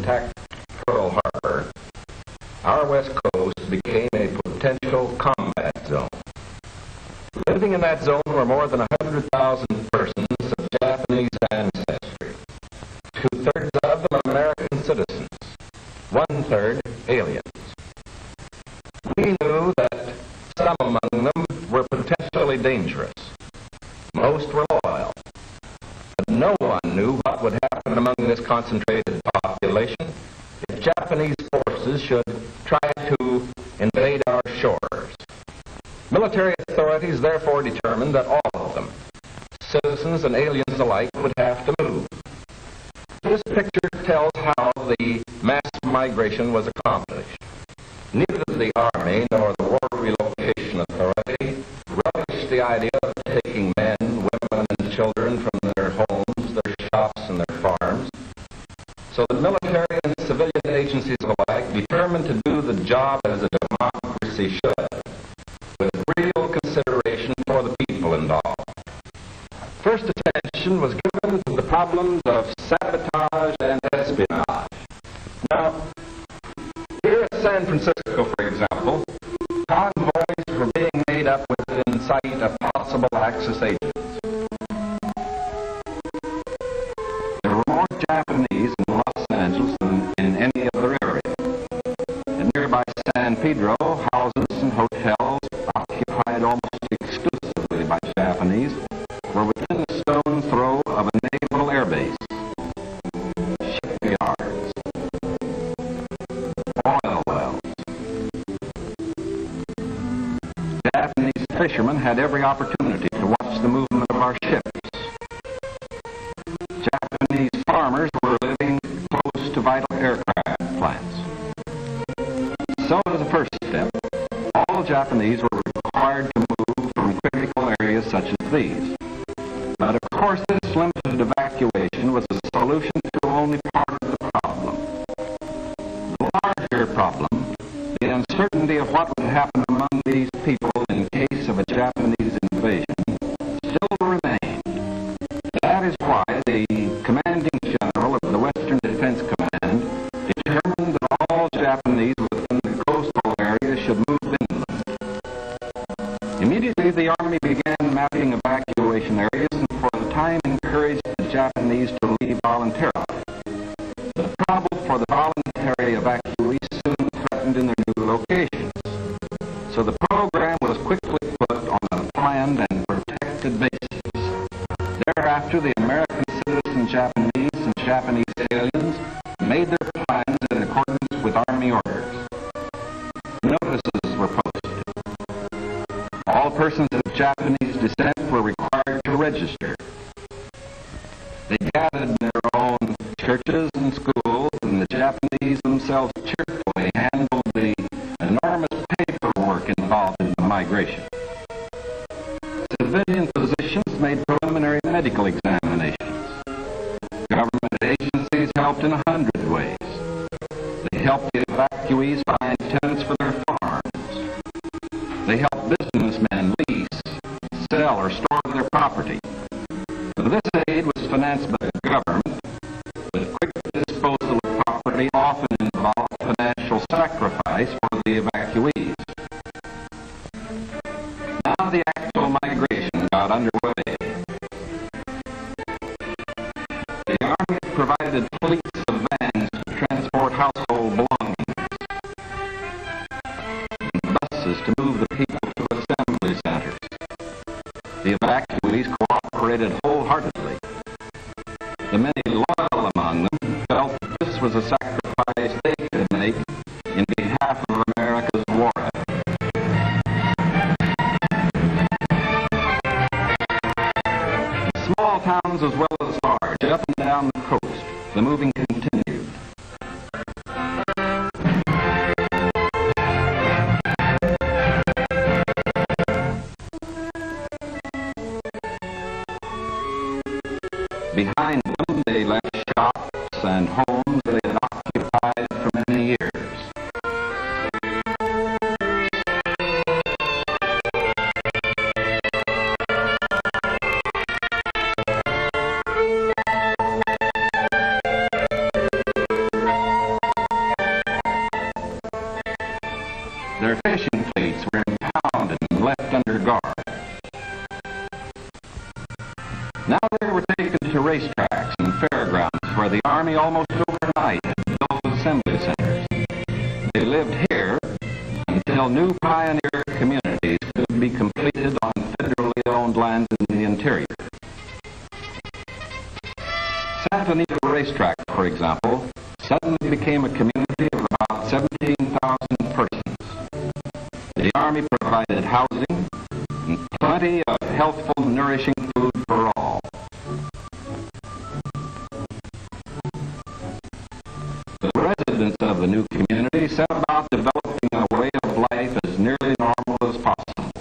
attacked Pearl Harbor, our west coast became a potential combat zone. Living in that zone were more than 100,000 persons of Japanese ancestry, 2/3 of them American citizens, 1/3 aliens. We knew that some among them were potentially dangerous. Most were loyal. But no one knew what would happen among this concentrated population if Japanese forces should try to invade our shores. Military authorities therefore determined that all of them, citizens and aliens alike, would have to move. This picture tells how the mass migration was accomplished. Neither the Army nor the War Relocation Authority relished the idea of taking men, women, and children from their homes, their shops, and their farms. So the military and civilian agencies alike determined to do the job as a democracy should, with real consideration for the people involved. First attention was given to the problems of sabotage and espionage. Now, here in San Francisco, for example, convoys were being made up within sight of possible Axis agents. There were more Japanese in Los Angeles than in any other area. In nearby San Pedro, houses and hotels occupied almost exclusively by Japanese were within a stone's throw of a naval air base, shipyards, oil wells. Japanese fishermen had every opportunity to watch the movement of our ships. Japanese farmers were living close to vital aircraft plants. So as a first step, all Japanese were required to move from critical areas such as these. But of course, this limited evacuation was a solution to only part of the problem. The larger problem, the uncertainty of what would happen among these people in case of a Japanese invasion, still remained. That is why the commanding general of the Western Defense Command determined that all Japanese within the coastal area should move inland. Immediately, the Army began mapping evacuation areas and for the time encouraged the Japanese to leave voluntarily. The trouble for the voluntary evacuees soon threatened in their new locations. So the program was quickly put on a planned and protected basis. Thereafter, the American citizen Japanese and Japanese aliens made their plans in accordance with Army orders. Notices were posted. All persons of Japanese descent were required to register. They gathered in their own churches and schools, and the Japanese themselves cheerfully handled the enormous paperwork involved in the migration. Civilian physicians made preliminary medical examinations. Government agencies helped in 100 ways. They helped the evacuees find tenants for their farms. They helped businessmen lease, sell, or store their property. This aid was financed by the government, but quick disposal of property often involved financial sacrifice for the evacuees. Now the actual migration got underway. The Army provided fleets of vans to transport household belongings, and buses to move the people to assembly centers. The evacuees cooperated wholeheartedly. The many loyal among them felt that this was a sacrifice they could make in behalf of America's war effort. In small towns as well as large, up and down the coast, the moving continued. Behind them, they left shops and homes they had occupied for many years. Their fishing fleets were impounded and left under guard. Now they were taken to racetracks and fairgrounds where the Army almost overnight had built assembly centers. They lived here until new pioneer communities could be completed on federally owned lands in the interior. Santa Anita Racetrack, for example, suddenly became a community of about 17,000 persons. The Army provided housing and plenty of healthful, nourishing food for all. The residents of the new community set about developing a way of life as nearly normal as possible.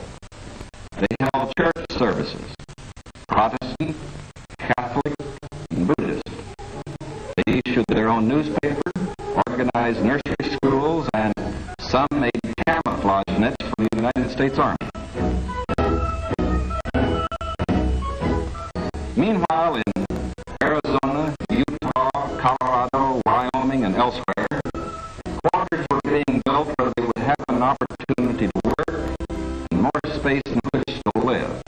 They held church services, Protestant, Catholic, and Buddhist. They issued their own newspaper, organized nursery schools, and some made camouflage nets for the United States Army. Meanwhile, in Arizona, Utah, Colorado, Wyoming, and elsewhere, quarters were being built where they would have an opportunity to work and more space in which to live.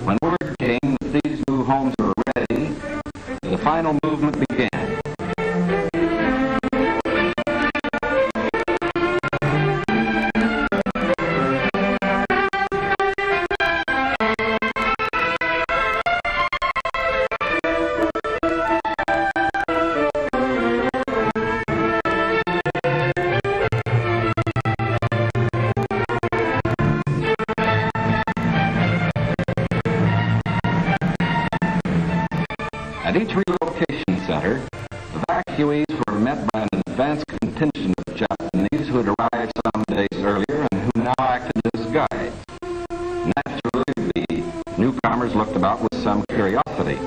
When word came that these new homes were ready, the final movement began. At each relocation center, evacuees were met by an advance contingent of Japanese who had arrived some days earlier and who now acted as guides. Naturally, the newcomers looked about with some curiosity.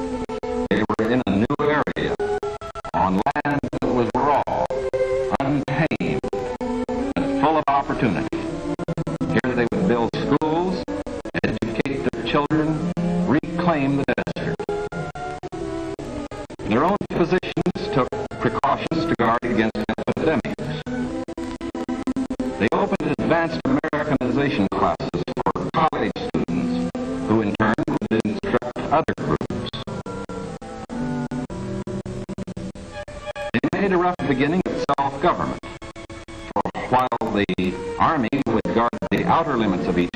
They were in a new area, on land that was raw, untamed, and full of opportunity. Here they would build schools, educate their children, reclaim the desert. Their own physicians took precautions to guard against epidemics. They opened advanced Americanization classes for college students, who in turn would instruct other groups. They made a rough beginning of self-government. For while the Army would guard the outer limits of each